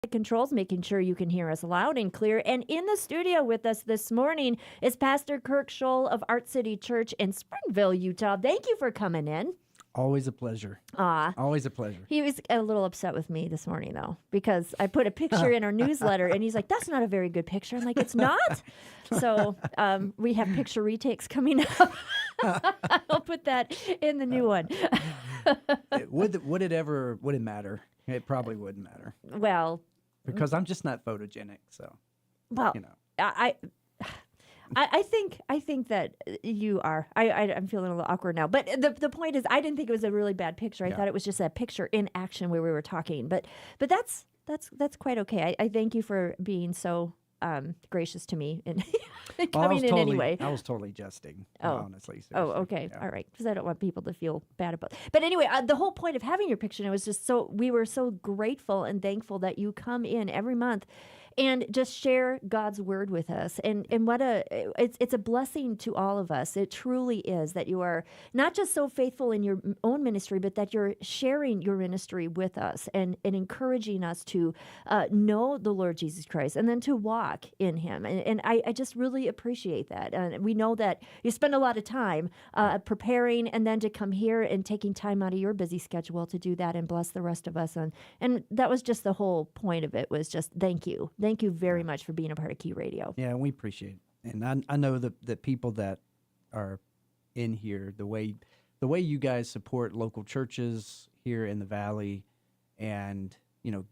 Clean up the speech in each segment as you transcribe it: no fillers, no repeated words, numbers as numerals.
controls, making sure you can hear us loud and clear. And in the studio with us this morning is Pastor Kirk Scholl of Art City Church in Springville, Utah. Thank you for coming in. Always a pleasure. Aw. Always a pleasure. He was a little upset with me this morning, though, because I put a picture in our newsletter, and he's like, that's not a very good picture. I'm like, it's not? So we have picture retakes coming up. I'll put that in the new one. Would it matter? It probably wouldn't matter. Well, because I'm just not photogenic, so, well, you know. I think that you are. I'm feeling a little awkward now. But the point is, I didn't think it was a really bad picture. I thought it was just a picture in action where we were talking. But that's quite okay. I thank you for being so gracious to me and coming in anyway. I was totally jesting, honestly. Oh, Seriously. okay. Yeah. All right. Because I don't want people to feel bad about it. But anyway, the whole point of having your picture, it was just we were so grateful and thankful that you come in every month and just share God's word with us. And it's a blessing to all of us. It truly is that you are not just so faithful in your own ministry, but that you're sharing your ministry with us and encouraging us to know the Lord Jesus Christ and then to walk in him. And I just really appreciate that. And we know that you spend a lot of time preparing and then to come here and taking time out of your busy schedule to do that and bless the rest of us. And that was just the whole point of it, was just thank you. Thank you very much for being a part of Key Radio. Yeah, we appreciate it. And I know the people that are in here, the way you guys support local churches here in the Valley and,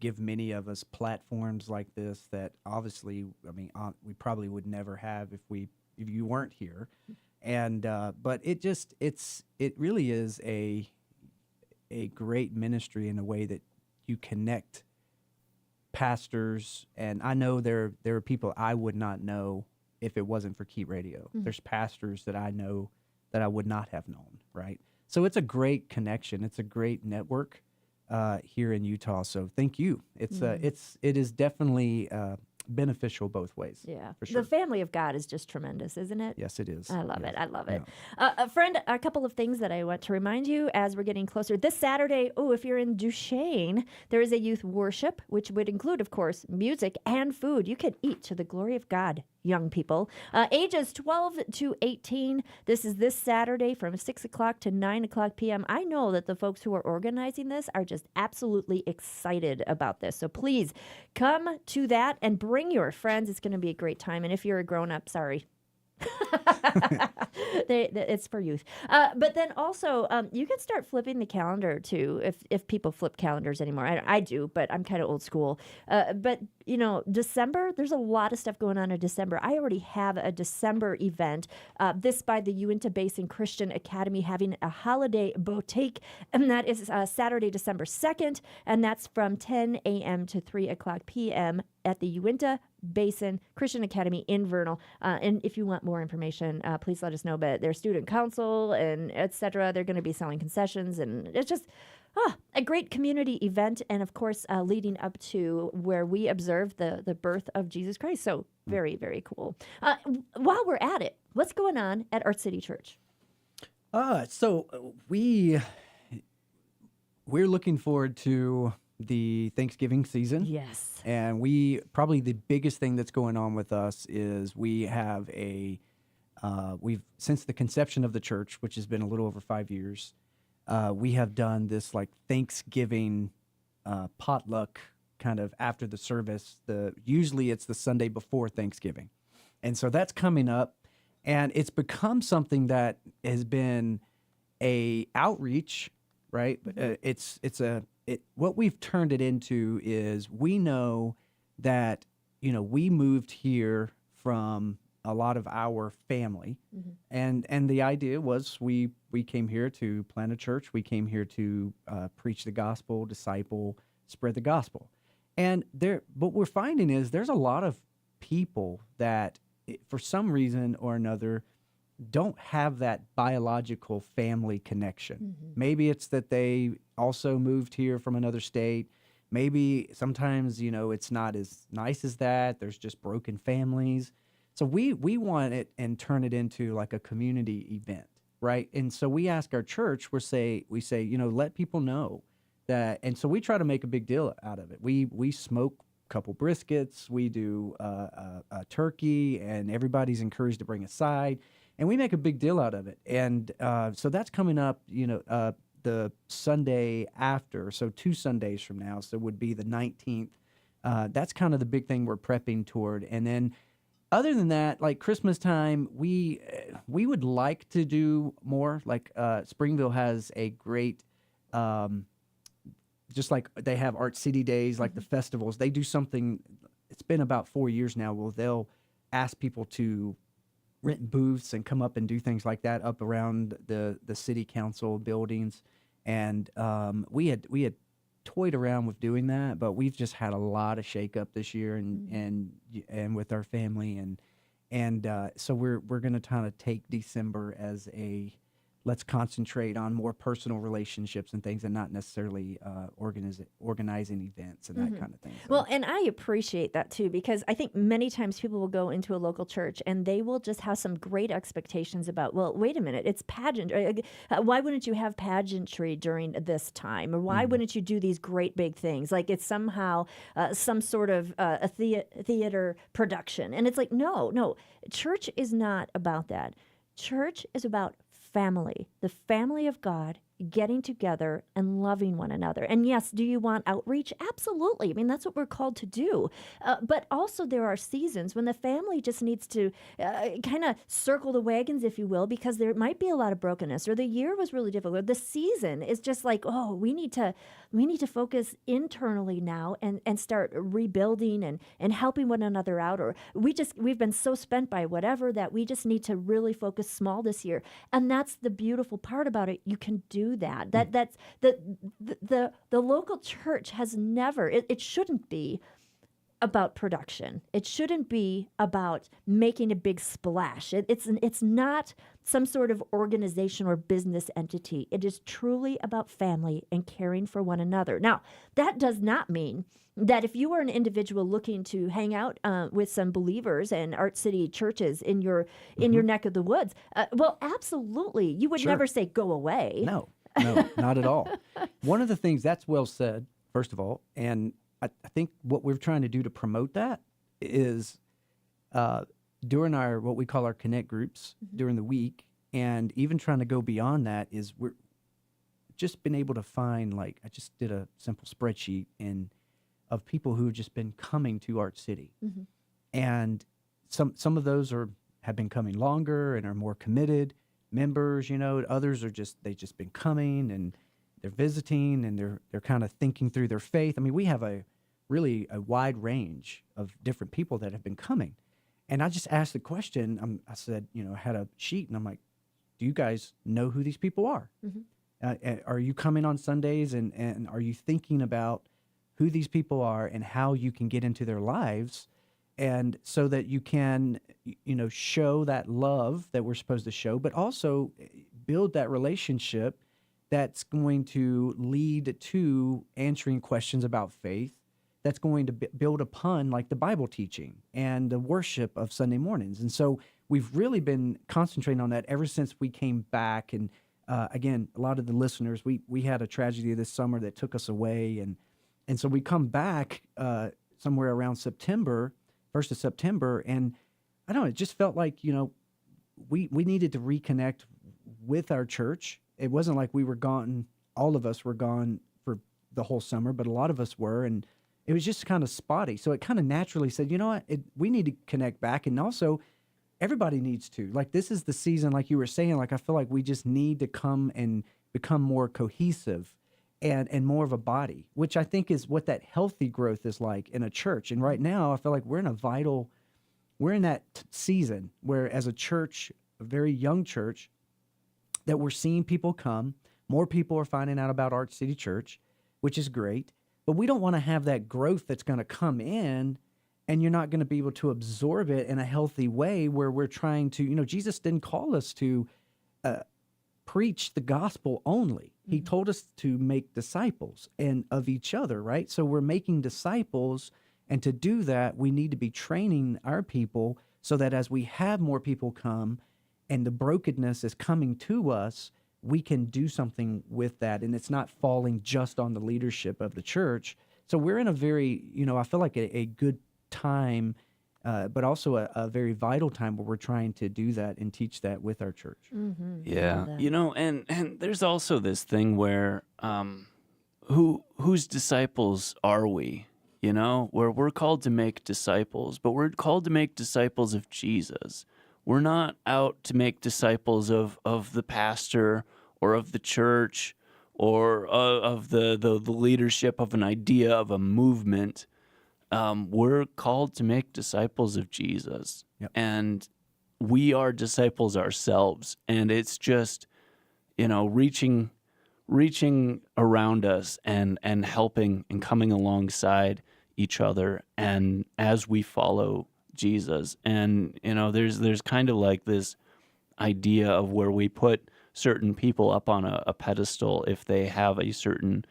give many of us platforms like this that obviously, we probably would never have if you weren't here. And but it really is a great ministry in a way that you connect pastors, and I know there are people I would not know if it wasn't for Key Radio. Mm-hmm. There's pastors that I know that I would not have known, right? So it's a great connection. It's a great network here in Utah. So thank you. It is definitely beneficial both ways. Yeah, for sure. The family of God is just tremendous, isn't it? Yes, it is. I love yes. it. I love it. Yeah. Friend, a couple of things that I want to remind you as we're getting closer. This Saturday, if you're in Duchesne, there is a youth worship, which would include, of course, music and food. You can eat to the glory of God, young people. Ages 12 to 18. This is this Saturday from 6 o'clock to 9 o'clock p.m. I know that the folks who are organizing this are just absolutely excited about this. So please come to that and bring your friends. It's going to be a great time. And if you're a grown-up, sorry. It's for youth. But then also, you can start flipping the calendar too, if people flip calendars anymore. I do, but I'm kind of old school. But December, there's a lot of stuff going on in December. I already have a December event. This by the Uinta Basin Christian Academy, having a holiday boutique, and that is Saturday, December 2nd, and that's from 10 a.m. to 3 o'clock p.m. at the Uinta Basin Christian Academy in Vernal. And if you want more information, please let us know. But their student council and et cetera, they're going to be selling concessions, and it's just a great community event. And of course, leading up to where we observe the birth of Jesus Christ. So very, very cool. While we're at it, what's going on at Art City Church? So we're looking forward to the Thanksgiving season. Yes. And probably the biggest thing that's going on with us is we have we've, since the conception of the church, which has been a little over 5 years, we have done this like Thanksgiving potluck kind of after the service. Usually it's the Sunday before Thanksgiving. And so that's coming up, and it's become something that has been a outreach, right? What we've turned it into is we know that, we moved here from a lot of our family. Mm-hmm. And the idea was we came here to plant a church. We came here to preach the gospel, disciple, spread the gospel. And what we're finding is there's a lot of people that for some reason or another don't have that biological family connection. Mm-hmm. Maybe it's that they also moved here from another state. Maybe sometimes, it's not as nice as that. There's just broken families. So we want it and turn it into like a community event, right? And so we ask our church, we say, let people know that. And so we try to make a big deal out of it. We smoke couple briskets, we do a turkey, and everybody's encouraged to bring a side, and we make a big deal out of it. And so that's coming up, the Sunday after, so 2 Sundays from now, so would be the 19th. That's kind of the big thing we're prepping toward. And then other than that, like Christmas time, we would like to do more. Like Springville has a great, just like they have Art City Days, like the festivals. They do something. It's been about 4 years now. Well, they'll ask people to rent booths and come up and do things like that up around the city council buildings. And we had toyed around with doing that, but we've just had a lot of shakeup this year, and with our family, and so we're going to kind of take December as a let's concentrate on more personal relationships and things, and not necessarily organizing events and that kind of thing. So. Well, and I appreciate that too, because I think many times people will go into a local church and they will just have some great expectations about, well, wait a minute, it's pageant. Why wouldn't you have pageantry during this time? Or why wouldn't you do these great big things? Like it's somehow some sort of a theater production. And it's like, no, church is not about that. Church is about family, the family of God getting together and loving one another. And yes, do you want outreach? Absolutely. I mean, that's what we're called to do. But also there are seasons when the family just needs to kind of circle the wagons, if you will, because there might be a lot of brokenness, or the year was really difficult. The season is just like, oh, we need to focus internally now and start rebuilding and helping one another out. Or we've been so spent by whatever that we just need to really focus small this year. And that's the beautiful part about it. You can do that. That's the local church has never, it shouldn't be about production. It shouldn't be about making a big splash. It's not some sort of organization or business entity. It is truly about family and caring for one another. Now, that does not mean that if you are an individual looking to hang out with some believers and Art City churches in your neck of the woods, well, absolutely, you would never say go away. No, not at all. One of the things that's well said, first of all, and I think what we're trying to do to promote that is during our what we call our connect groups during the week, and even trying to go beyond that, is we're just been able to find, like, I just did a simple spreadsheet of people who have just been coming to Art City, and some of those have been coming longer and are more committed members. Others are they've just been coming and they're visiting, and they're kind of thinking through their faith. I mean, we have a wide range of different people that have been coming. And I just asked the question, I said, I had a sheet, and I'm like, do you guys know who these people are? Are you coming on Sundays, and are you thinking about who these people are and how you can get into their lives, and so that you can, show that love that we're supposed to show, but also build that relationship that's going to lead to answering questions about faith, that's going to build upon like the Bible teaching and the worship of Sunday mornings. And so we've really been concentrating on that ever since we came back. And again, a lot of the listeners, we had a tragedy this summer that took us away. And so we come back somewhere around September, 1st of September. And I don't know, it just felt like, we needed to reconnect with our church. It wasn't like we were gone, all of us were gone for the whole summer, but a lot of us were, and it was just kind of spotty. So it kind of naturally said, you know what, we need to connect back. And also, everybody needs to. Like, this is the season, like you were saying, like I feel like we just need to come and become more cohesive and more of a body, which I think is what that healthy growth is like in a church. And right now, I feel like we're in that season where, as a church, a very young church, that we're seeing people come. More people are finding out about Art City Church, which is great. But we don't want to have that growth that's going to come in, and you're not going to be able to absorb it in a healthy way, where we're trying to, Jesus didn't call us to preach the gospel only. He told us to make disciples and of each other, right? So we're making disciples, and to do that, we need to be training our people so that as we have more people come and the brokenness is coming to us, we can do something with that. And it's not falling just on the leadership of the church. So we're in a very, I feel like a good time, but also a very vital time where we're trying to do that and teach that with our church. Yeah, that. and there's also this thing where whose disciples are we? Where we're called to make disciples, but we're called to make disciples of Jesus. We're not out to make disciples of the pastor or of the church or of the leadership of an idea of a movement. We're called to make disciples of Jesus. Yep. And we are disciples ourselves. And it's just, reaching around us and helping and coming alongside each other and as we follow Jesus. And, there's kind of like this idea of where we put certain people up on a pedestal if they have a certain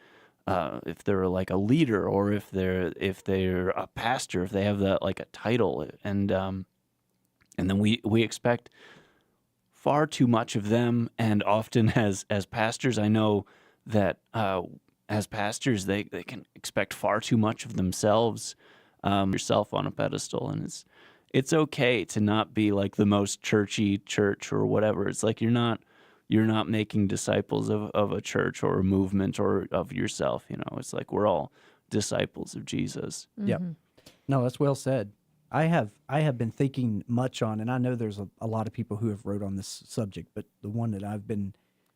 if they're like a leader or if they're a pastor, if they have that like a title, and then we expect far too much of them. And often as pastors, I know that as pastors they can expect far too much of themselves, yourself on a pedestal, and it's okay to not be like the most churchy church or whatever. It's like you're not making disciples of a church or a movement or of yourself. It's like we're all disciples of Jesus. Yep. No, that's well said. I have been thinking much on, and I know there's a lot of people who have wrote on this subject, but the one that I've been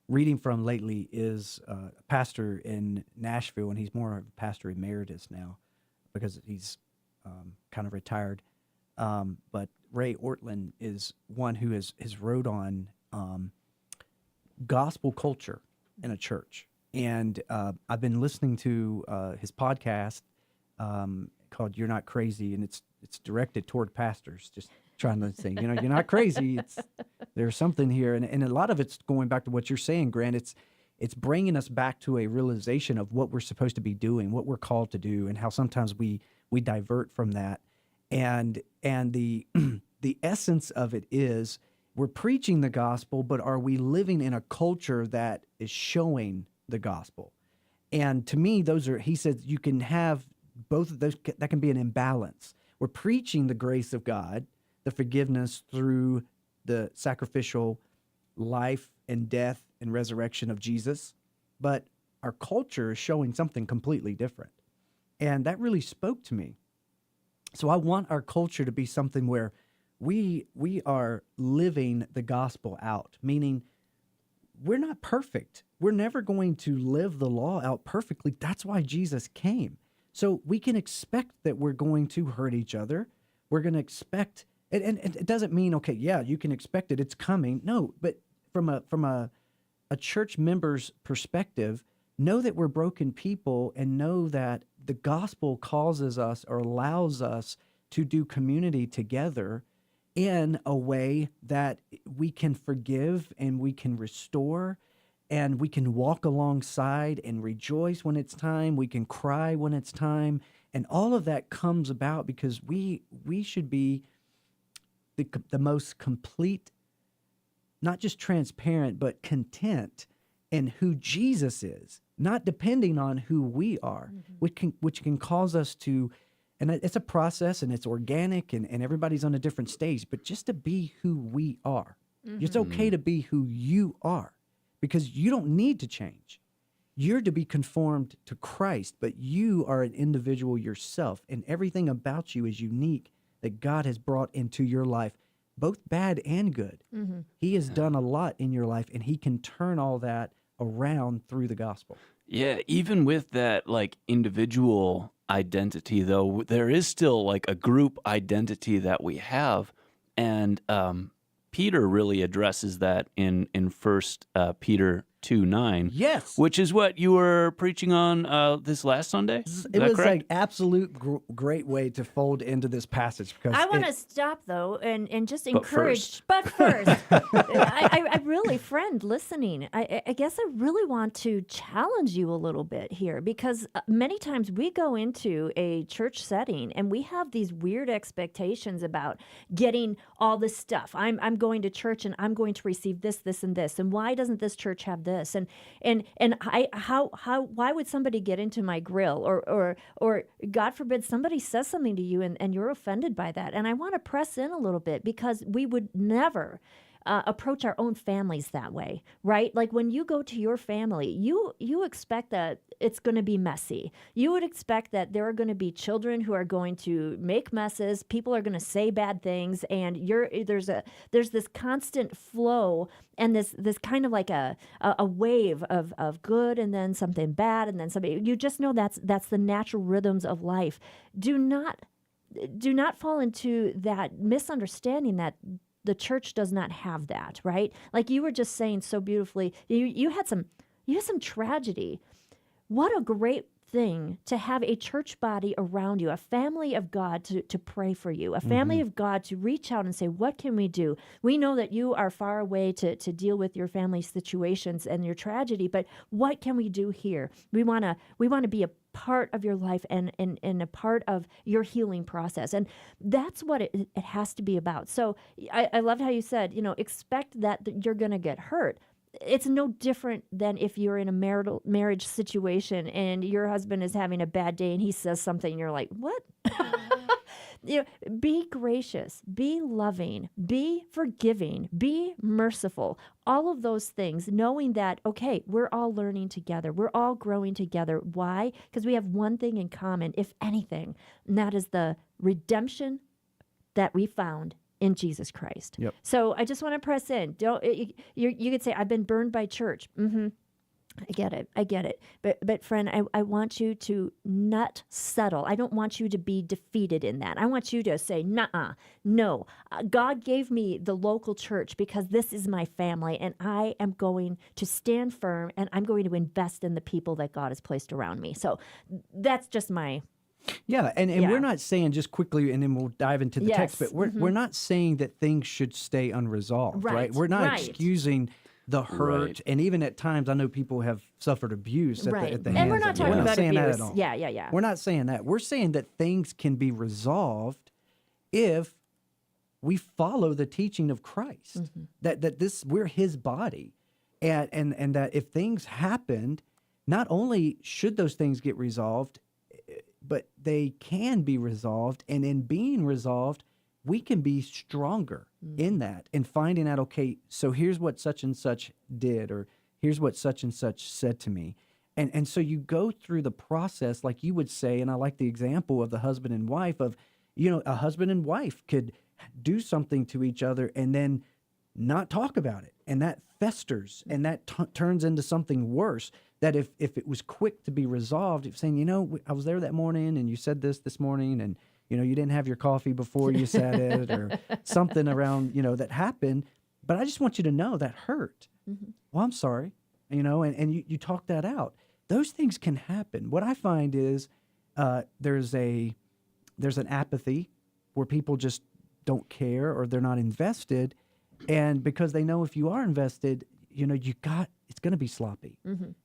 reading from lately is a pastor in Nashville, and he's more of a pastor emeritus now because he's kind of retired. But Ray Ortlund is one who has wrote on gospel culture in a church. And I've been listening to his podcast called You're Not Crazy, and it's directed toward pastors, just trying to say, you're not crazy. There's something here. And a lot of it's going back to what you're saying, Grant. It's bringing us back to a realization of what we're supposed to be doing, what we're called to do, and how sometimes we divert from that. And the the essence of it is we're preaching the gospel, but are we living in a culture that is showing the gospel? And to me, he says you can have both of those, that can be an imbalance. We're preaching the grace of God, the forgiveness through the sacrificial life and death and resurrection of Jesus, but our culture is showing something completely different. And that really spoke to me. So I want our culture to be something where we are living the gospel out, meaning we're not perfect. We're never going to live the law out perfectly. That's why Jesus came. So we can expect that we're going to hurt each other. We're going to expect, and it doesn't mean, okay, yeah, you can expect it, it's coming. No, but from a church member's perspective, know that we're broken people and know that the gospel causes us or allows us to do community together in a way that we can forgive and we can restore and we can walk alongside and rejoice when it's time. We can cry when it's time. And all of that comes about because we should be the most complete, not just transparent, but content in who Jesus is, not depending on who we are, which can cause us to, and it's a process and it's organic and everybody's on a different stage, but just to be who we are. It's okay to be who you are because you don't need to change. You're to be conformed to Christ, but you are an individual yourself, and everything about you is unique that God has brought into your life, both bad and good. He has done a lot in your life, and he can turn all that around through the gospel. Yeah, even with that like individual identity though, there is still like a group identity that we have, and Peter really addresses that in 1 Peter 2:9. Yes. Which is what you were preaching on this last Sunday? Is It that was correct? like absolute great way to fold into this passage because I want to stop though and just But encourage. first. But first, I really, friend, listening. I guess I really want to challenge you a little bit here because many times we go into a church setting and we have these weird expectations about getting all this stuff. I'm going to church and I'm going to receive this, and this, and why doesn't this church have this? this, and why would somebody get into my grill, or God forbid somebody says something to you and you're offended by that, and I want to press in a little bit, because we would never approach our own families that way, right? Like when you go to your family, you expect that it's going to be messy. You would expect that there are going to be children who are going to make messes. People are going to say bad things, and there's this constant flow, and this kind of like a wave of good, and then something bad, and then something. You just know that's the natural rhythms of life. Do not fall into that misunderstanding that the church does not have that, right? Like you were just saying so beautifully, you had some tragedy. What a great thing to have a church body around you, a family of God to pray for you, a family of God to reach out and say, what can we do? We know that you are far away to deal with your family situations and your tragedy, but what can we do here? We want to be a part of your life and a part of your healing process. And that's what it has to be about. So I loved how you said, expect that you're going to get hurt. It's no different than if you're in a marriage situation and your husband is having a bad day and he says something and you're like, what? Be gracious, be loving, be forgiving, be merciful. All of those things, knowing that, okay, we're all learning together. We're all growing together. Why? Because we have one thing in common, if anything, and that is the redemption that we found in Jesus Christ. Yep. So I just want to press in. You could say, I've been burned by church. I get it. But friend, I want you to not settle. I don't want you to be defeated in that. I want you to say, nuh-uh, no. God gave me the local church because this is my family, and I am going to stand firm, and I'm going to invest in the people that God has placed around me. So that's just my... Yeah, and we're not saying, just quickly, and then we'll dive into the text, but we're not saying that things should stay unresolved, right? We're not excusing the hurt, and even at times, I know people have suffered abuse at the hands of... And we're not talking about saying abuse. That at all. Yeah. We're not saying that. We're saying that things can be resolved if we follow the teaching of Christ, that we're His body, and that if things happened, not only should those things get resolved, but they can be resolved, and in being resolved, we can be stronger in that, and finding out, okay, so here's what such and such did, or here's what such and such said to me. And so you go through the process, like you would say, and I like the example of the husband and wife of, a husband and wife could do something to each other and then not talk about it. And that festers, and that turns into something worse. That if it was quick to be resolved, if saying, I was there that morning and you said this morning, and, you didn't have your coffee before you said it, or something around, that happened. But I just want you to know that hurt. Well, I'm sorry, and you talk that out. Those things can happen. What I find is there's an apathy where people just don't care, or they're not invested. And because they know if you are invested, it's going to be sloppy,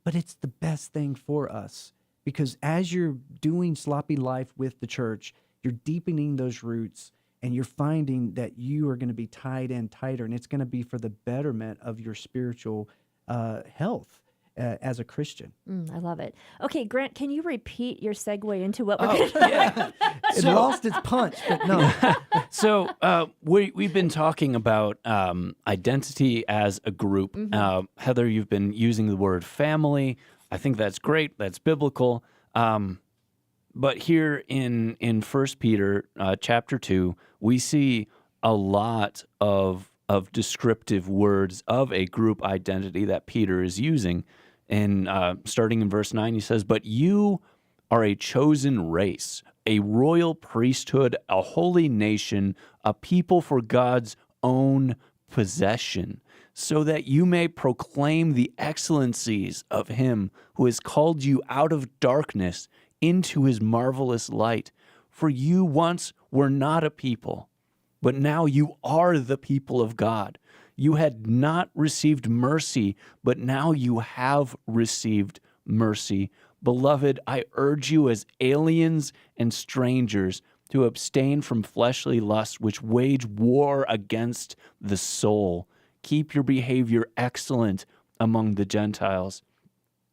but it's the best thing for us, because as you're doing sloppy life with the church, you're deepening those roots, and you're finding that you are going to be tied in tighter, and it's going to be for the betterment of your spiritual health as a Christian. I love it. Okay, Grant, can you repeat your segue into what we're going to Yeah. It lost its punch, but no. So we've been talking about identity as a group. Heather, you've been using the word family. I think that's great. That's biblical. But here in 1 Peter chapter 2, we see a lot of descriptive words of a group identity that Peter is using. And starting in verse 9, he says, "But you are a chosen race, a royal priesthood, a holy nation, a people for God's own possession, so that you may proclaim the excellencies of Him who has called you out of darkness into His marvelous light. For you once were not a people, but now you are the people of God. You had not received mercy, but now you have received mercy. Beloved, I urge you as aliens and strangers to abstain from fleshly lusts which wage war against the soul. Keep your behavior excellent among the Gentiles,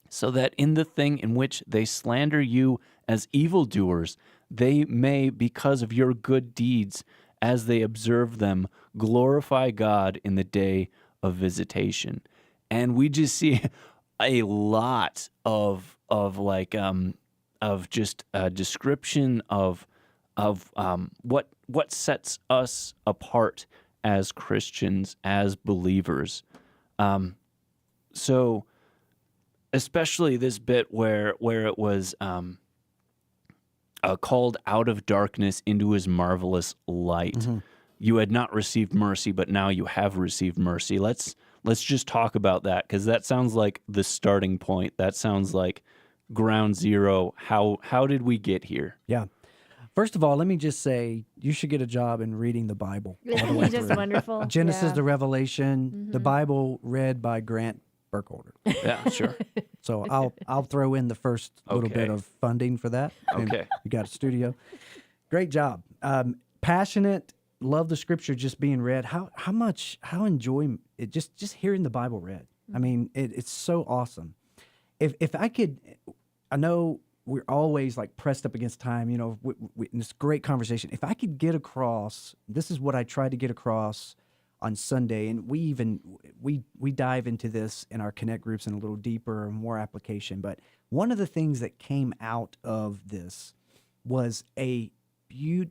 so that in the thing in which they slander you as evildoers, they may, because of your good deeds, as they observe them, glorify God in the day of visitation. And we just see a lot of just a description of what sets us apart as Christians, as believers. So especially this bit where it was called out of darkness into his marvelous light. You had not received mercy, but now you have received mercy. Let's just talk about that, because that sounds like the starting point. That sounds like ground zero. How did we get here? Yeah. First of all, let me just say you should get a job in reading the Bible. All the Isn't way he just through. wonderful? Genesis Yeah. to Revelation, the Bible read by Grant Burkholder. Yeah, sure. So I'll throw in the first little bit Okay. of funding for that. And Okay. you got a studio. Great job. Passionate. Love the scripture just being read. How enjoy it just hearing the Bible read. I mean, it's so awesome. If I could, I know we're always like pressed up against time. You know, in this great conversation. If I could get across, this is what I tried to get across on Sunday, and we dive into this in our Connect groups in a little deeper, more application. But one of the things that came out of this was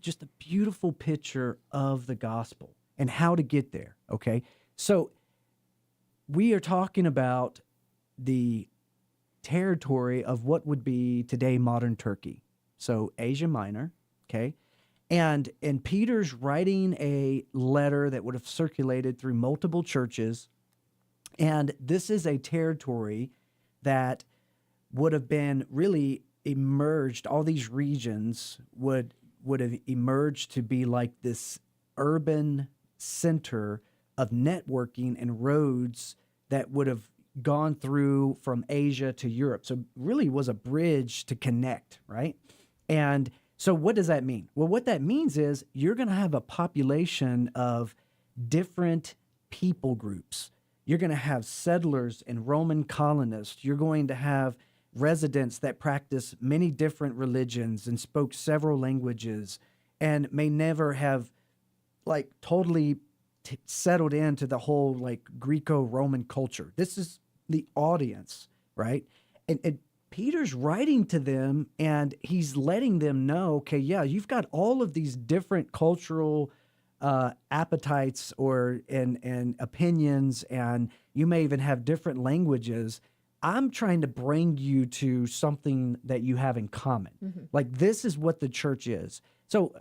just a beautiful picture of the gospel and how to get there. Okay, so we are talking about the territory of what would be today modern Turkey, so Asia Minor. Okay. And Peter's writing a letter that would have circulated through multiple churches. And this is a territory that would have been really emerged. All these regions would have emerged to be like this urban center of networking and roads that would have gone through from Asia to Europe. So really was a bridge to connect, right? And so what does that mean? Well, what that means is you're going to have a population of different people groups. You're going to have settlers and Roman colonists. You're going to have residents that practice many different religions and spoke several languages and may never have like totally settled into the whole like Greco-Roman culture. This is the audience, right? And Peter's writing to them and he's letting them know, okay, yeah, you've got all of these different cultural appetites and opinions, and you may even have different languages. I'm trying to bring you to something that you have in common. Like this is what the church is. So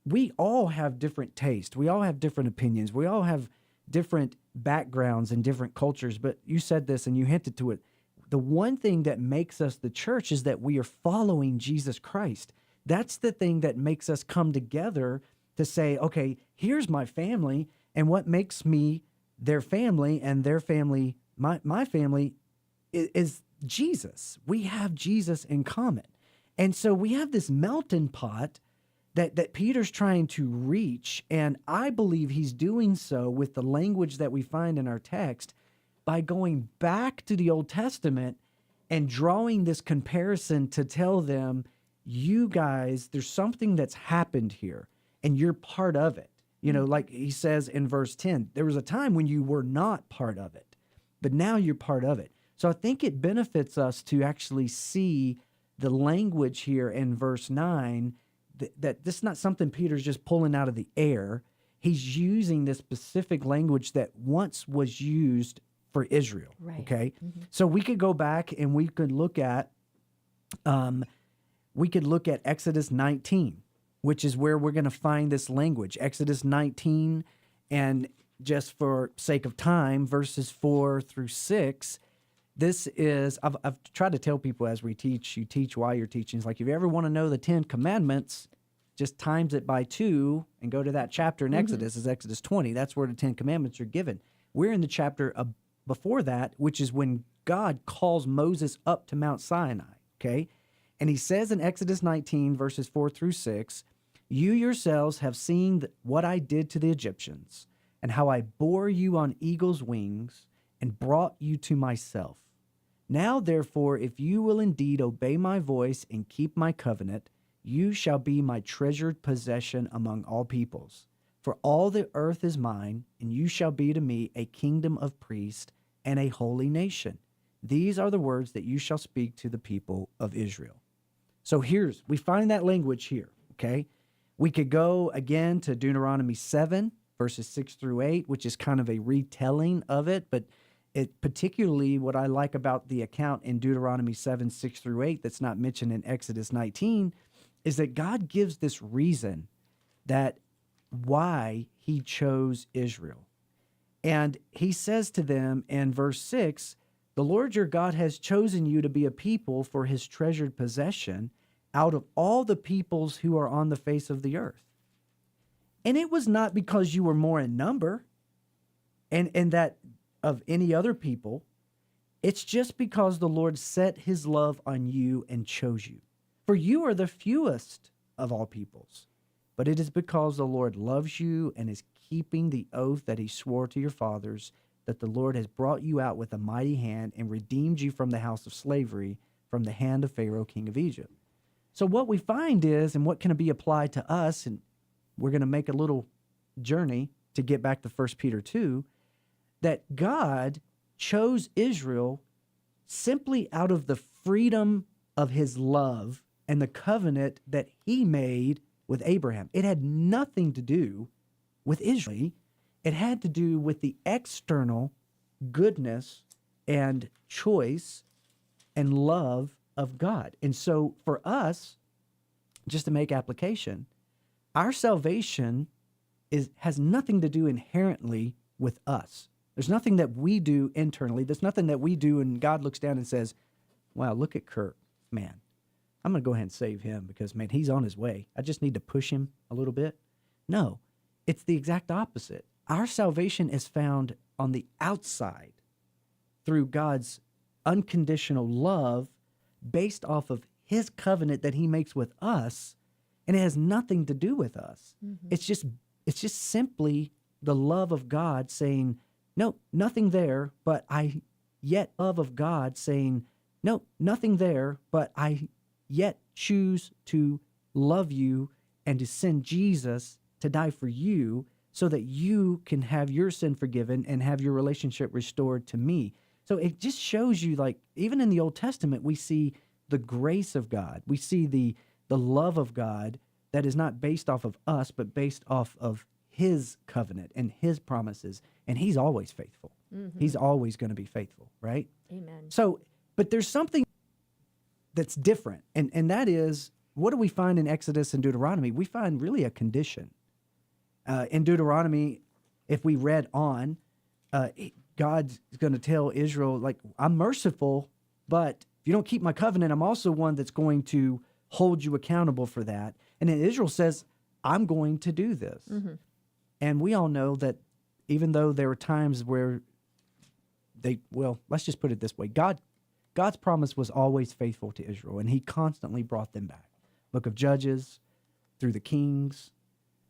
we all have different tastes. We all have different opinions. We all have different backgrounds and different cultures. But you said this and you hinted to it. The one thing that makes us the church is that we are following Jesus Christ. That's the thing that makes us come together to say, okay, here's my family, and what makes me their family and their family, my family, is Jesus. We have Jesus in common. And so we have this melting pot that Peter's trying to reach, and I believe he's doing so with the language that we find in our text by going back to the Old Testament and drawing this comparison to tell them, you guys, there's something that's happened here, and you're part of it. You know, like he says in verse 10, there was a time when you were not part of it, but now you're part of it. So I think it benefits us to actually see the language here in verse 9, that this is not something Peter's just pulling out of the air. He's using this specific language that once was used for Israel. Right. Okay. So we could go back and we could look at Exodus 19, which is where we're going to find this language. Exodus 19, and just for sake of time, verses 4 through 6. This is, I've tried to tell people as we teach, you teach while you're teaching. It's like, if you ever want to know the 10 commandments, just times it by 2 and go to that chapter in Exodus, is Exodus 20. That's where the 10 commandments are given. We're in the chapter before that, which is when God calls Moses up to Mount Sinai, okay? And he says in Exodus 19, verses 4 through 6, you yourselves have seen what I did to the Egyptians and how I bore you on eagle's wings and brought you to myself. Now, therefore, if you will indeed obey my voice and keep my covenant, you shall be my treasured possession among all peoples. For all the earth is mine, and you shall be to me a kingdom of priests and a holy nation. These are the words that you shall speak to the people of Israel. So we find that language here, okay? We could go again to Deuteronomy 7, verses 6 through 8, which is kind of a retelling of it, but particularly what I like about the account in Deuteronomy 7, 6 through 8 that's not mentioned in Exodus 19 is that God gives this reason that why he chose Israel. And he says to them in verse 6, the Lord your God has chosen you to be a people for his treasured possession out of all the peoples who are on the face of the earth. And it was not because you were more in number and that of any other people. It's just because the Lord set his love on you and chose you. For you are the fewest of all peoples. But it is because the Lord loves you and is keeping the oath that he swore to your fathers, that the Lord has brought you out with a mighty hand and redeemed you from the house of slavery, from the hand of Pharaoh, king of Egypt. So what we find is, and what can be applied to us, and we're going to make a little journey to get back to 1 Peter 2, that God chose Israel simply out of the freedom of his love and the covenant that he made with Abraham. It had nothing to do with Israel. It had to do with the external goodness and choice and love of God. And so for us, just to make application, our salvation has nothing to do inherently with us. There's nothing that we do internally. There's nothing that we do and God looks down and says, wow, look at Kirk, man. I'm going to go ahead and save him because, man, he's on his way. I just need to push him a little bit. No, it's the exact opposite. Our salvation is found on the outside through God's unconditional love based off of his covenant that he makes with us, and it has nothing to do with us. Mm-hmm. It's just simply the love of God saying, no, nothing there, but I yet love of God saying, no, nothing there, but I yet choose to love you and to send Jesus to die for you so that you can have your sin forgiven and have your relationship restored to me. So it just shows you, like, even in the Old Testament, we see the grace of God. We see the love of God that is not based off of us, but based off of his covenant and his promises. And he's always faithful. Mm-hmm. He's always going to be faithful, right? Amen. So, but there's something that's different. And that is, what do we find in Exodus and Deuteronomy? We find really a condition. In Deuteronomy, if we read on, God's going to tell Israel, like, I'm merciful, but if you don't keep my covenant, I'm also one that's going to hold you accountable for that. And then Israel says, I'm going to do this. Mm-hmm. And we all know that even though there were times where let's just put it this way. God's promise was always faithful to Israel, and he constantly brought them back. Book of Judges, through the kings,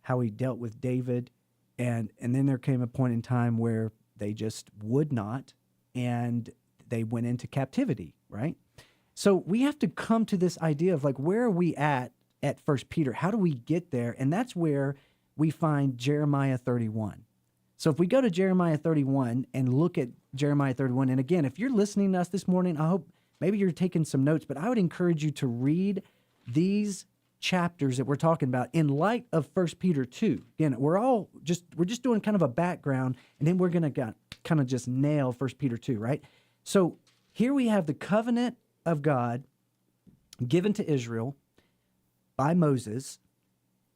how he dealt with David. And then there came a point in time where they just would not, and they went into captivity, right? So we have to come to this idea of, like, where are we at 1 Peter? How do we get there? And that's where we find Jeremiah 31. So if we go to Jeremiah 31 and look at Jeremiah 31, and again, if you're listening to us this morning, I hope maybe you're taking some notes, but I would encourage you to read these chapters that we're talking about in light of 1 Peter 2. Again, we're just doing kind of a background, and then we're going to kind of just nail 1 Peter 2, right? So here we have the covenant of God given to Israel by Moses,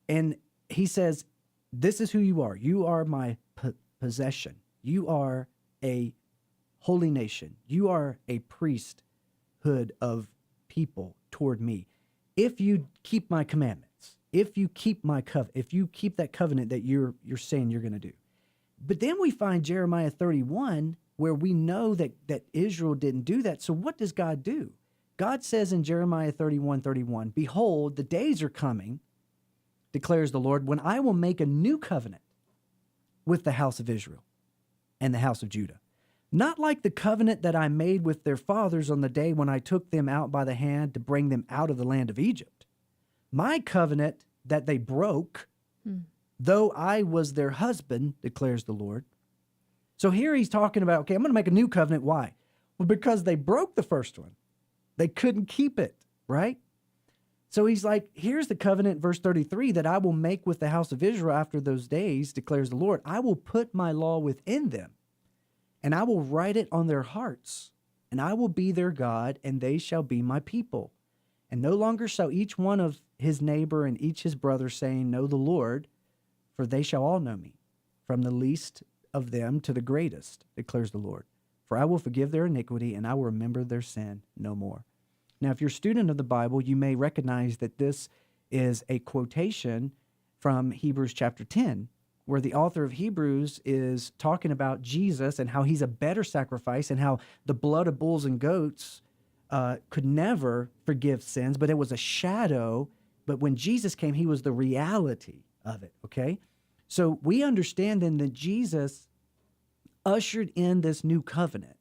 and he says, this is who you are. You are my possession. You are a holy nation. You are a priesthood of people toward me. If you keep my commandments, if you keep my covenant, if you keep that covenant that you're saying you're going to do. But then we find Jeremiah 31 where we know that Israel didn't do that. So what does God do? God says in Jeremiah 31:31, behold, the days are coming, declares the Lord, when I will make a new covenant with the house of Israel and the house of Judah. not like the covenant that I made with their fathers on the day when I took them out by the hand to bring them out of the land of Egypt. My covenant that they broke, though I was their husband, declares the Lord. So here he's talking about, okay, I'm going to make a new covenant. Why? Well, because they broke the first one. They couldn't keep it, right? So he's like, here's the covenant, verse 33, that I will make with the house of Israel after those days, declares the Lord. I will put my law within them, and I will write it on their hearts, and I will be their God, and they shall be my people. And no longer shall each one of his neighbor and each his brother saying, know the Lord, for they shall all know me, from the least of them to the greatest, declares the Lord. For I will forgive their iniquity, and I will remember their sin no more. Now, if you're a student of the Bible, you may recognize that this is a quotation from Hebrews chapter 10, where the author of Hebrews is talking about Jesus and how he's a better sacrifice and how the blood of bulls and goats could never forgive sins, but it was a shadow. But when Jesus came, he was the reality of it, okay? So we understand then that Jesus ushered in this new covenant.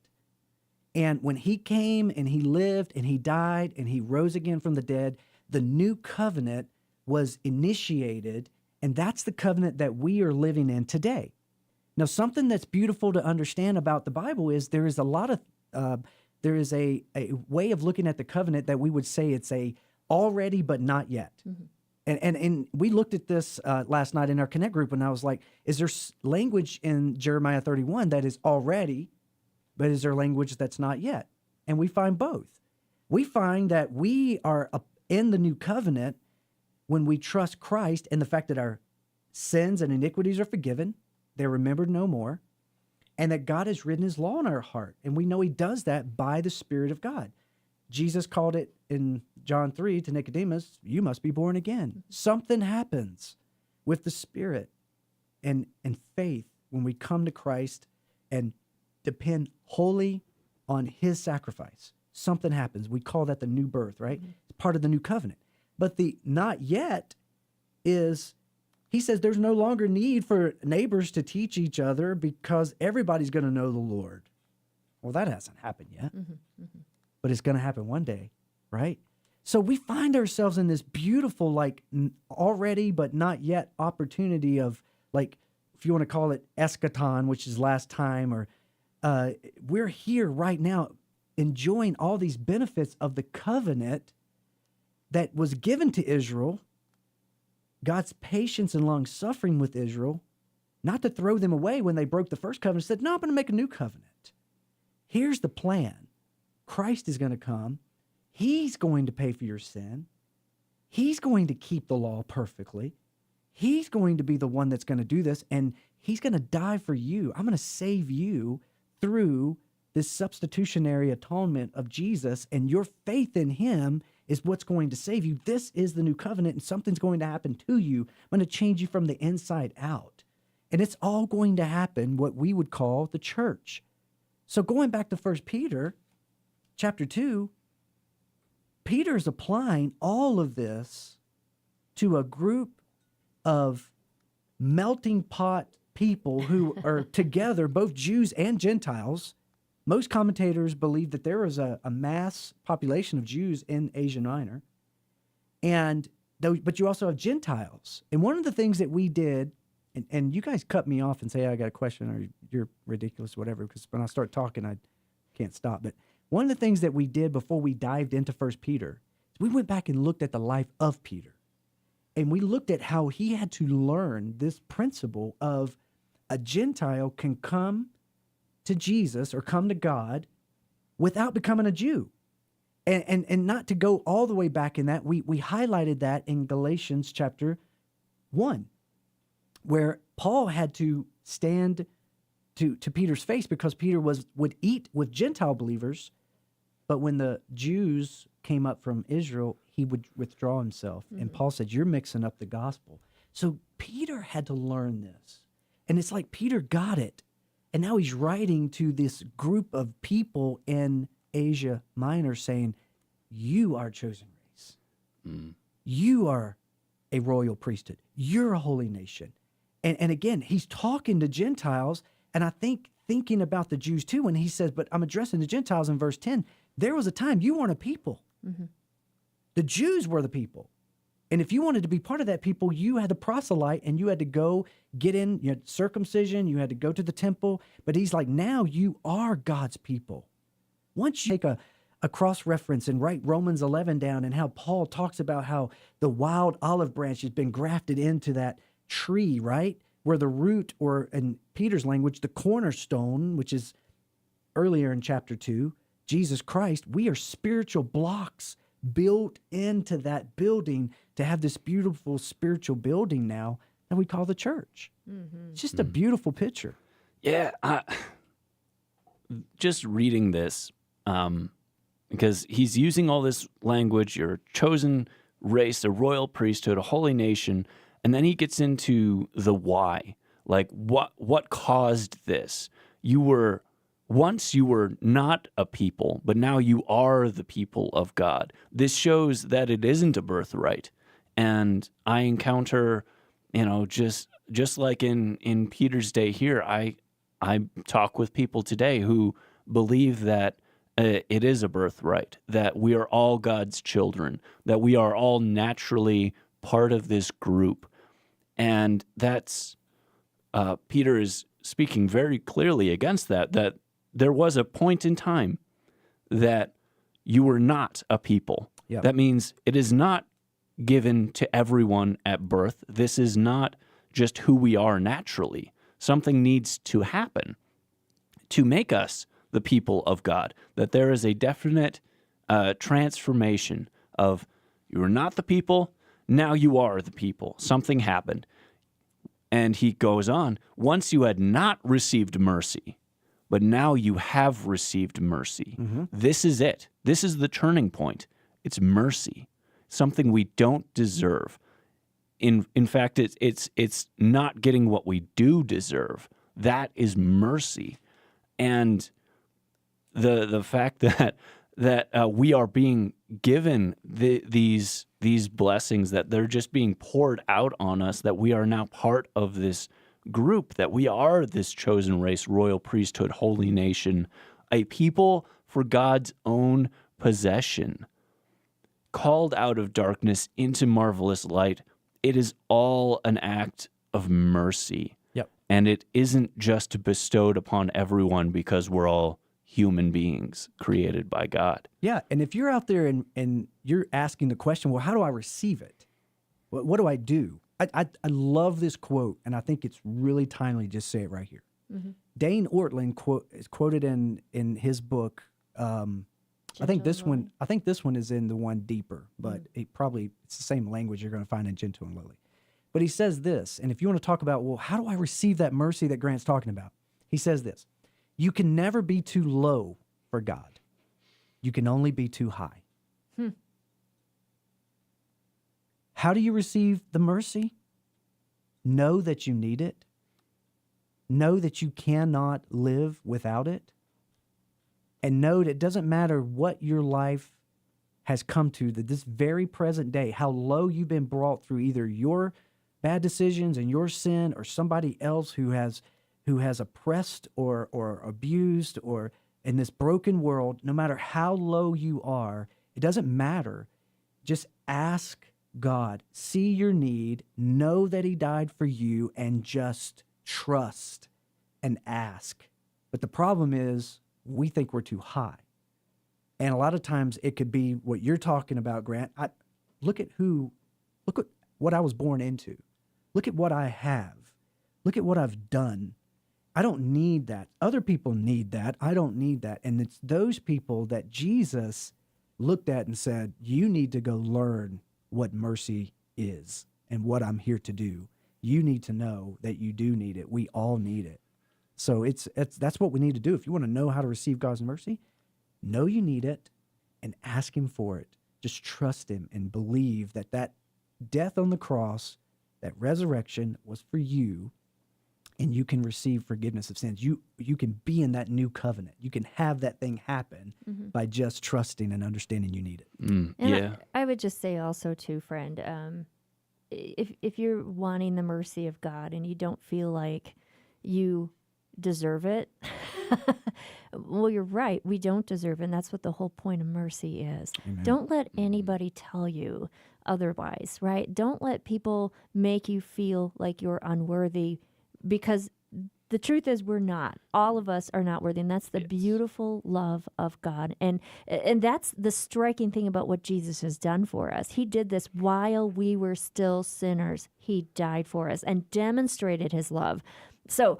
And when he came and he lived and he died and he rose again from the dead, the new covenant was initiated, and that's the covenant that we are living in today. Now, something that's beautiful to understand about the Bible is there is a lot of, there is a way of looking at the covenant that we would say it's a already but not yet. And we looked at this last night in our Connect group, and I was like, is there language in Jeremiah 31 that is already, but is there language that's not yet? And we find both. We find that we are in the new covenant when we trust Christ and the fact that our sins and iniquities are forgiven, they're remembered no more, and that God has written his law in our heart. And we know he does that by the Spirit of God. Jesus called it in John 3 to Nicodemus, you must be born again. Something happens with the Spirit and faith when we come to Christ and depend wholly on his sacrifice. Something happens. We call that the new birth, right? It's part of the new covenant. But the not yet is, he says there's no longer need for neighbors to teach each other because everybody's going to know the Lord. Well, that hasn't happened yet, but it's going to happen one day, right? So we find ourselves in this beautiful, like already but not yet opportunity of, like, if you want to call it eschaton, which is last time, or we're here right now enjoying all these benefits of the covenant that was given to Israel, God's patience and long suffering with Israel, not to throw them away when they broke the first covenant, said, no, I'm going to make a new covenant. Here's the plan. Christ is going to come. He's going to pay for your sin. He's going to keep the law perfectly. He's going to be the one that's going to do this, and he's going to die for you. I'm going to save you through this substitutionary atonement of Jesus, and your faith in him is what's going to save you. This is the new covenant, and something's going to happen to you. I'm going to change you from the inside out. And it's all going to happen what we would call the church. So going back to 1 Peter chapter 2, Peter's applying all of this to a group of melting pot people who are together, both Jews and Gentiles. Most commentators believe that there was a mass population of Jews in Asia Minor, but you also have Gentiles. And one of the things that we did, and you guys cut me off and say, I got a question, or you're ridiculous, whatever, because when I start talking, I can't stop. But one of the things that we did before we dived into 1 Peter, is we went back and looked at the life of Peter. And we looked at how he had to learn this principle of a Gentile can come to Jesus or come to God without becoming a Jew. And not to go all the way back in that, we highlighted that in Galatians chapter 1, where Paul had to stand to Peter's face because Peter would eat with Gentile believers, but when the Jews came up from Israel, he would withdraw himself. And Paul said, you're mixing up the gospel. So Peter had to learn this. And it's like Peter got it. And now he's writing to this group of people in Asia Minor saying, you are a chosen race. You are a royal priesthood. You're a holy nation. And again, he's talking to Gentiles. And I think thinking about the Jews too when he says, but I'm addressing the Gentiles in verse 10. There was a time you weren't a people. The Jews were the people. And if you wanted to be part of that people, you had to proselyte and you had to go get in, you had circumcision, you had to go to the temple. But he's like, now you are God's people. Once you take a cross-reference and write Romans 11 down and how Paul talks about how the wild olive branch has been grafted into that tree, right? Where the root, or in Peter's language, the cornerstone, which is earlier in chapter 2, Jesus Christ, we are spiritual blocks built into that building to have this beautiful spiritual building now that we call the church. It's just a beautiful picture. Yeah, just reading this, because he's using all this language, you're a chosen race, a royal priesthood, a holy nation, and then he gets into the why. Like, what caused this? Once you were not a people, but now you are the people of God. This shows that it isn't a birthright. And I encounter, just like in Peter's day here, I talk with people today who believe that it is a birthright, that we are all God's children, that we are all naturally part of this group. And that's, Peter is speaking very clearly against that there was a point in time that you were not a people. Yep. That means it is not given to everyone at birth. This is not just who we are naturally. Something needs to happen to make us the people of God, that there is a definite transformation of you were not the people, now you are the people. Something happened. And he goes on, once you had not received mercy, but now you have received mercy. This is it. This is the turning point. It's mercy, something we don't deserve. In fact, it's not getting what we do deserve. That is mercy, and the fact that we are being given these blessings, that they're just being poured out on us, that we are now part of this group, that we are this chosen race, royal priesthood, holy nation, a people for God's own possession, called out of darkness into marvelous light. It is all an act of mercy. Yep. And it isn't just bestowed upon everyone because we're all human beings created by God. Yeah, and if you're out there and you're asking the question, well, how do I receive it? What do I do? I love this quote, and I think it's really timely. Just say it right here. Dane Ortland is quoted in his book. I think this one is in the one deeper, but it's the same language you're going to find in Gentle and Lowly. But he says this, and if you want to talk about, well, how do I receive that mercy that Grant's talking about? He says this: you can never be too low for God. You can only be too high. How do you receive the mercy? Know that you need it. Know that you cannot live without it. And know that it doesn't matter what your life has come to, that this very present day, how low you've been brought through either your bad decisions and your sin or somebody else who has oppressed or abused or in this broken world, no matter how low you are, it doesn't matter. Just ask God, see your need, know that he died for you, and just trust and ask. But the problem is we think we're too high. And a lot of times it could be what you're talking about, Grant. Look at what I was born into. Look at what I have. Look at what I've done. I don't need that. Other people need that. I don't need that. And it's those people that Jesus looked at and said, you need to go learn what mercy is and what I'm here to do. You need to know that you do need it. We all need it. So that's what we need to do. If you want to know how to receive God's mercy, know you need it and ask him for it. Just trust him and believe that death on the cross, that resurrection was for you, and you can receive forgiveness of sins. You can be in that new covenant. You can have that thing happen by just trusting and understanding you need it. And Yeah. I would just say also too, friend, if you're wanting the mercy of God and you don't feel like you deserve it. Well, you're right. We don't deserve it. And that's what the whole point of mercy is. Amen. Don't let anybody tell you otherwise, right? Don't let people make you feel like you're unworthy, because the truth is we're not. All of us are not worthy. And that's the Yes. beautiful love of God. And that's the striking thing about what Jesus has done for us. He did this while we were still sinners. He died for us and demonstrated his love. So,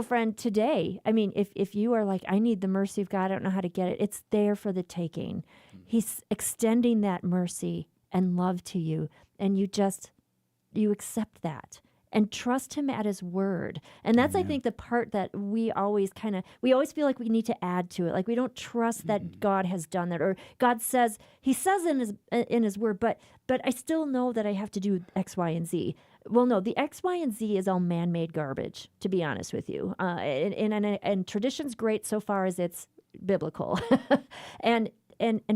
friend, today, I mean, if you are like, I need the mercy of God, I don't know how to get it, it's there for the taking. He's extending that mercy and love to you, and you accept that and trust him at his word. And that's, I think, the part that we always feel like we need to add to it. Like we don't trust that God has done that, or God says, he says in his word, but I still know that I have to do X, Y, and Z. Well, no, the X, Y, and Z is all man-made garbage, to be honest with you. And tradition's great so far as it's biblical. and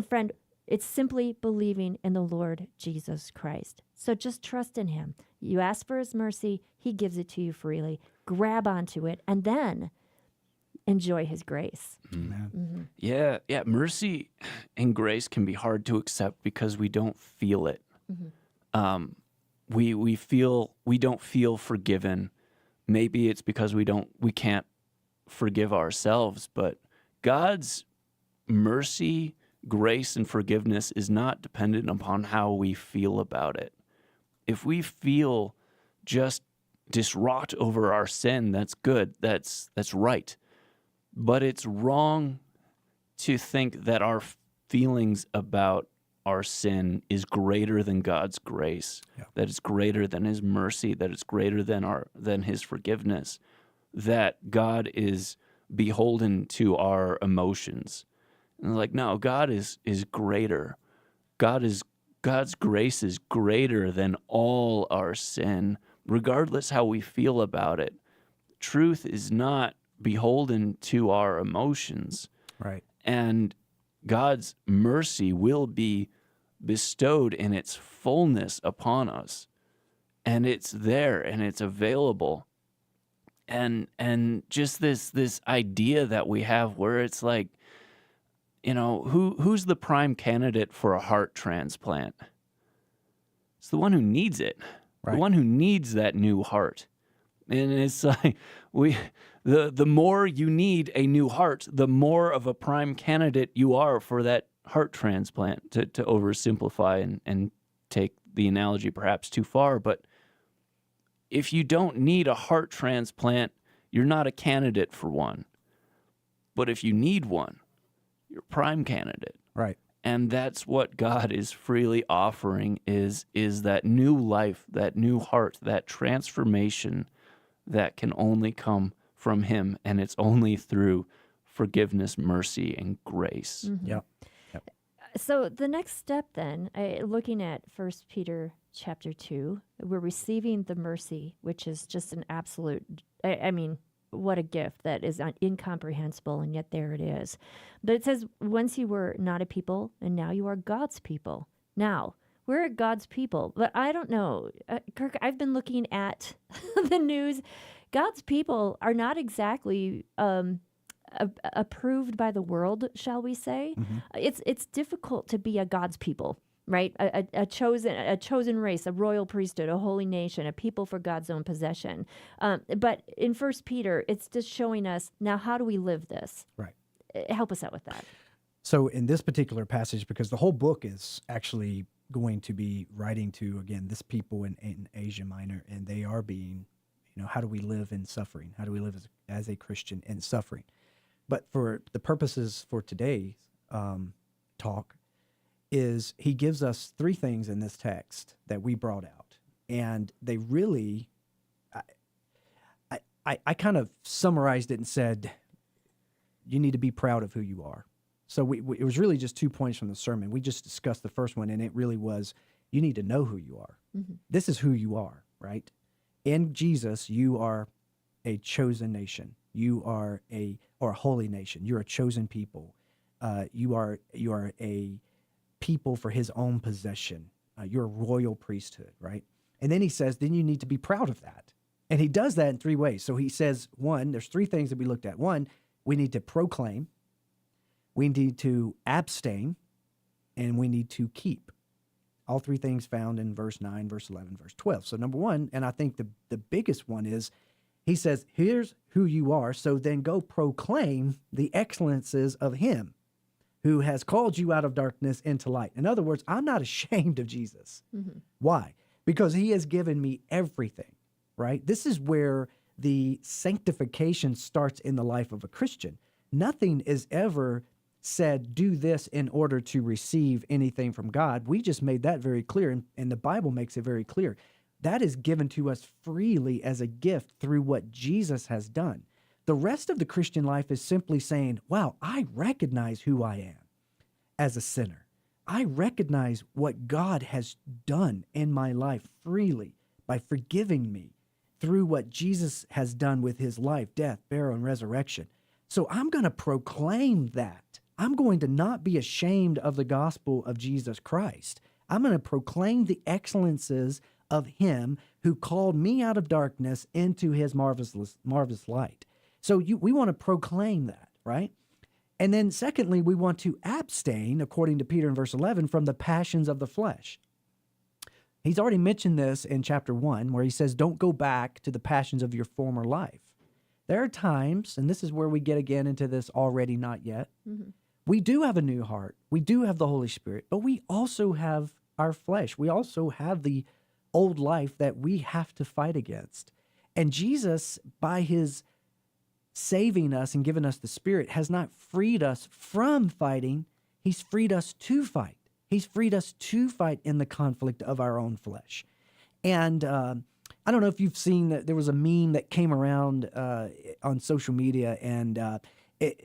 friend, it's simply believing in the Lord Jesus Christ. So just trust in him. You ask for his mercy, he gives it to you freely. Grab onto it, and then enjoy his grace. Amen. Yeah, mercy and grace can be hard to accept because we don't feel it. We don't feel forgiven. Maybe it's because we can't forgive ourselves, but God's mercy, grace, and forgiveness is not dependent upon how we feel about it. If we feel just distraught over our sin, that's good. That's right. But it's wrong to think that our feelings about our sin is greater than God's grace, that it's greater than his mercy, that it's greater than his forgiveness, that God is beholden to our emotions. And like, no, God is greater. God's grace is greater than all our sin, regardless how we feel about it. Truth is not beholden to our emotions. Right. And God's mercy will be bestowed in its fullness upon us. And it's there and it's available. And just this idea that we have where it's like, you know, who's the prime candidate for a heart transplant? It's the one who needs it. Right. The one who needs that new heart. And it's like the more you need a new heart, the more of a prime candidate you are for that heart transplant, to oversimplify and take the analogy perhaps too far. But if you don't need a heart transplant, you're not a candidate for one. But if you need one, you're a prime candidate. Right. And that's what God is freely offering is that new life, that new heart, that transformation that can only come from him. And it's only through forgiveness, mercy, and grace. Yep. So the next step then, looking at 1 Peter chapter 2, we're receiving the mercy, which is just an absolute, I mean, what a gift that is incomprehensible, and yet there it is. But it says, once you were not a people, and now you are God's people. Now, we're God's people, but I don't know. Kirk, I've been looking at the news. God's people are not exactly approved by the world, shall we say. It's difficult to be a God's people, right? A chosen race, a royal priesthood, a holy nation, a people for God's own possession. But in 1 Peter, it's just showing us, now how do we live this? Right. Help us out with that. So in this particular passage, because the whole book is actually going to be writing to, again, this people in Asia Minor, and they are being, how do we live in suffering? How do we live as a Christian in suffering? But for the purposes for today's talk, is he gives us three things in this text that we brought out. And they really, I kind of summarized it and said, you need to be proud of who you are. So it was really just 2 points from the sermon. We just discussed the first one, and it really was, you need to know who you are. This is who you are, right? In Jesus, you are a chosen nation. You are a holy nation. You're a chosen people. You are a people for his own possession. You're a royal priesthood, right? And then he says, then you need to be proud of that. And he does that in three ways. So he says, one, there's three things that we looked at. One, we need to proclaim, we need to abstain, and we need to keep. All three things found in verse 9, verse 11, verse 12. So number one, and I think the biggest one is, he says, here's who you are, so then go proclaim the excellences of him who has called you out of darkness into light. In other words, I'm not ashamed of Jesus. Mm-hmm. Why? Because he has given me everything, right? This is where the sanctification starts in the life of a Christian. Nothing is ever said, do this in order to receive anything from God. We just made that very clear, and the Bible makes it very clear. That is given to us freely as a gift through what Jesus has done. The rest of the Christian life is simply saying, wow, I recognize who I am as a sinner. I recognize what God has done in my life freely by forgiving me through what Jesus has done with his life, death, burial, and resurrection. So I'm going to proclaim that. I'm going to not be ashamed of the gospel of Jesus Christ. I'm going to proclaim the excellences of him who called me out of darkness into his marvelous light. So we want to proclaim that, right? And then secondly, we want to abstain, according to Peter in verse 11, from the passions of the flesh. He's already mentioned this in chapter 1, where he says, don't go back to the passions of your former life. There are times, and this is where we get again into this already not yet, we do have a new heart. We do have the Holy Spirit, but we also have our flesh. We also have the old life that we have to fight against. And Jesus, by his saving us and giving us the Spirit, has not freed us from fighting. He's freed us to fight. He's freed us to fight in the conflict of our own flesh. And I don't know if you've seen that there was a meme that came around on social media, and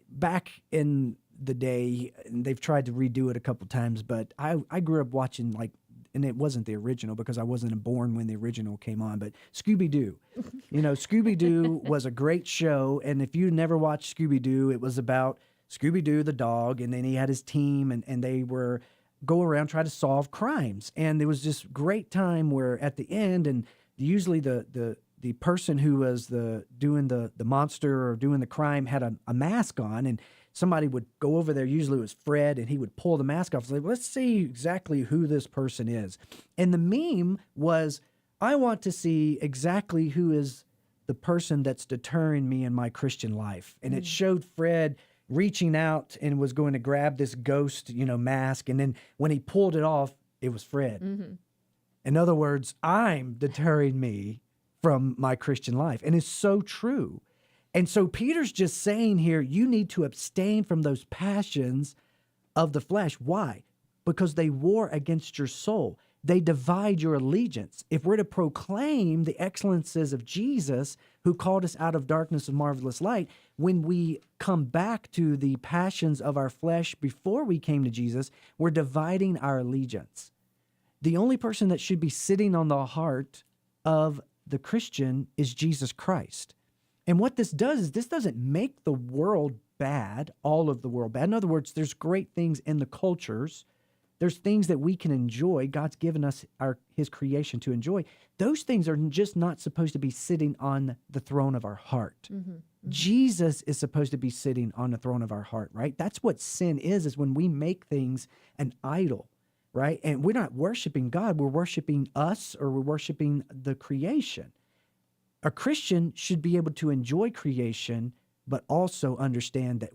back in the day, and they've tried to redo it a couple times, but I grew up watching, and it wasn't the original because I wasn't born when the original came on, but Scooby-Doo. Scooby-Doo was a great show, and if you never watched Scooby-Doo, it was about Scooby-Doo, the dog, and then he had his team, and they were go around try to solve crimes. And there was this great time where at the end, and usually the person who was doing the monster or doing the crime had a mask on, and somebody would go over there, usually it was Fred, and he would pull the mask off. It's like, let's see exactly who this person is. And the meme was, I want to see exactly who is the person that's deterring me in my Christian life. And it showed Fred reaching out and was going to grab this ghost, mask. And then when he pulled it off, it was Fred. Mm-hmm. In other words, I'm deterring me from my Christian life. And it's so true. And so Peter's just saying here, you need to abstain from those passions of the flesh. Why? Because they war against your soul. They divide your allegiance. If we're to proclaim the excellences of Jesus, who called us out of darkness and marvelous light, when we come back to the passions of our flesh before we came to Jesus, we're dividing our allegiance. The only person that should be sitting on the heart of the Christian is Jesus Christ. And what this does is this doesn't make the world bad, all of the world bad. In other words, there's great things in the cultures. There's things that we can enjoy. God's given us his creation to enjoy. Those things are just not supposed to be sitting on the throne of our heart. Mm-hmm. Mm-hmm. Jesus is supposed to be sitting on the throne of our heart, right? That's what sin is when we make things an idol, right? And we're not worshiping God. We're worshiping us, or we're worshiping the creation. A Christian should be able to enjoy creation, but also understand that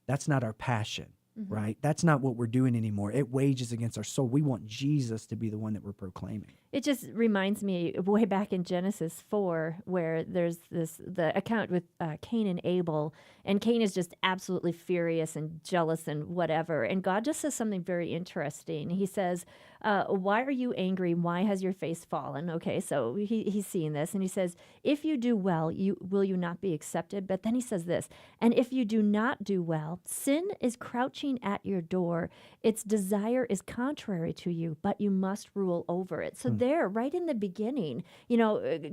that's not our passion, right? That's not what we're doing anymore. It wages against our soul. We want Jesus to be the one that we're proclaiming. It just reminds me of way back in Genesis 4, where there's the account with Cain and Abel, and Cain is just absolutely furious and jealous and whatever. And God just says something very interesting. He says, why are you angry? Why has your face fallen? Okay, so he's seeing this, and he says, if you do well, will you not be accepted? But then he says this, and if you do not do well, sin is crouching at your door. Its desire is contrary to you, but you must rule over it. So there, right in the beginning,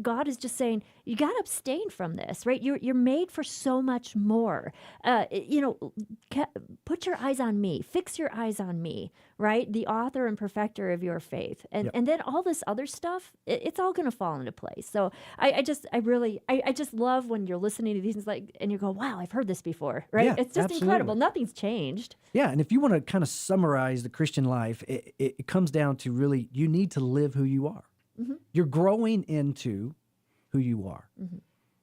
God is just saying, you got to abstain from this, right? You're made for so much more. Put your eyes on me, fix your eyes on me, right? The author and perfecter of your faith. And Yep. and then all this other stuff, it's all going to fall into place. So I just love when you're listening to these things like, and you go, wow, I've heard this before, right? Yeah, It's just incredible. absolutely. Nothing's changed. Yeah, and if you want to kind of summarize the Christian life, it comes down to really you need to live who you are. You're growing into who you are.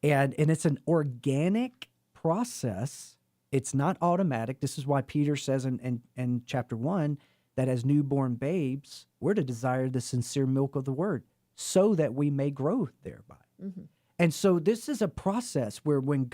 And it's an organic process. It's not automatic. This is why Peter says in chapter 1 that as newborn babes, we're to desire the sincere milk of the word so that we may grow thereby. And so this is a process where when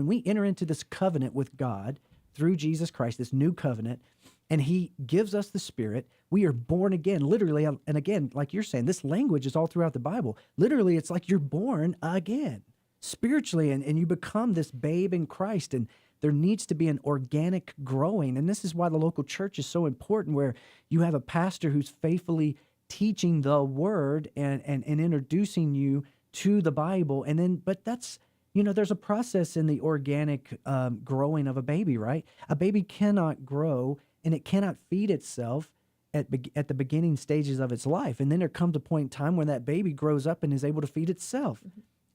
we enter into this covenant with God through Jesus Christ, this new covenant, and he gives us the Spirit, we are born again, literally. And again, like you're saying, this language is all throughout the Bible. Literally, it's like you're born again spiritually, and you become this babe in Christ. And there needs to be an organic growing. And this is why the local church is so important, where you have a pastor who's faithfully teaching the word and introducing you to the Bible. And then, but that's, there's a process in the organic growing of a baby, right? A baby cannot grow and it cannot feed itself at the beginning stages of its life. And then there comes a point in time when that baby grows up and is able to feed itself.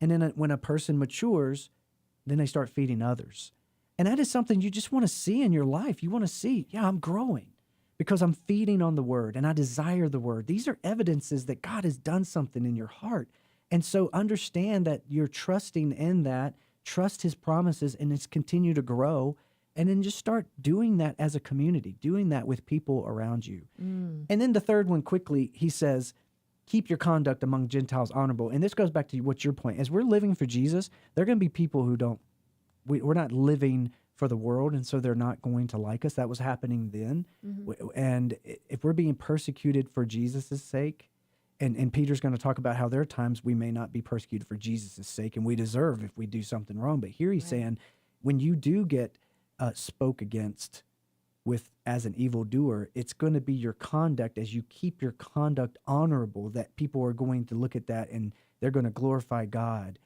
And then when a person matures, then they start feeding others. And that is something you just want to see in your life. You want to see, yeah, I'm growing because I'm feeding on the word and I desire the word. These are evidences that God has done something in your heart. And so understand that you're trusting in that, trust his promises, and it's continue to grow. And then just start doing that as a community, doing that with people around you. And then the third one, quickly, he says, keep your conduct among Gentiles honorable. And this goes back to what's your point. As we're living for Jesus, there are going to be people who we're not living for the world, and so they're not going to like us. That was happening then. And if we're being persecuted for Jesus' sake, and Peter's going to talk about how there are times we may not be persecuted for Jesus' sake, and we deserve if we do something wrong. But here he's saying, when you do get spoke against as an evildoer, it's going to be your conduct as you keep your conduct honorable that people are going to look at that and they're going to glorify God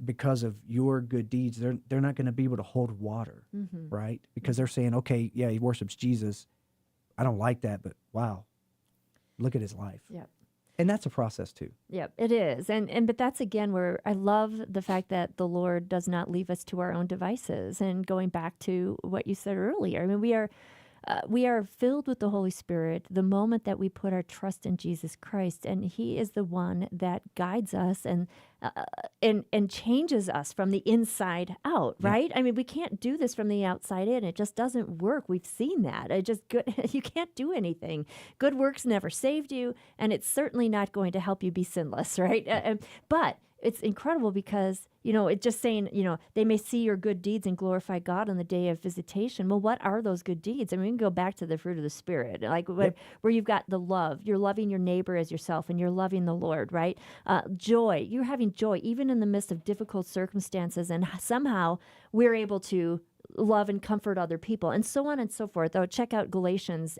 because of your good deeds. They're not going to be able to hold water, right? Because they're saying, okay, yeah, he worships Jesus. I don't like that, but wow, look at his life. Yep. And that's a process too. Yep, it is. But that's again where I love the fact that the Lord does not leave us to our own devices. And going back to what you said earlier, I mean, we are filled with the Holy Spirit the moment that we put our trust in Jesus Christ, and he is the one that guides us and changes us from the inside out, right? I mean, we can't do this from the outside in. It just doesn't work. We've seen that. You can't do anything. Good works never saved you, and it's certainly not going to help you be sinless, right? But it's incredible because, it's just saying, they may see your good deeds and glorify God on the day of visitation. Well, what are those good deeds? I mean, we can go back to the fruit of the Spirit, like where you've got the love, you're loving your neighbor as yourself, and you're loving the Lord, right? Joy, you're having joy even in the midst of difficult circumstances, and somehow we're able to love and comfort other people, and so on and so forth. Oh, check out Galatians.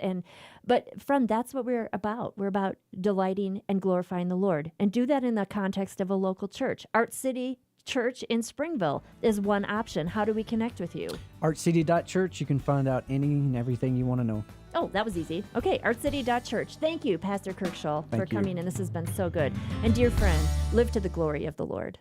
But friend, that's what we're about. We're about delighting and glorifying the Lord, and do that in the context of a local church. Art City Church in Springville is one option. How do we connect with you? artcity.church. You can find out any and everything you want to know. Oh, that was easy. Okay, artcity.church. Thank you, Pastor Kirkshaw, for Thank you. coming, and this has been so good. And dear friend, live to the glory of the Lord.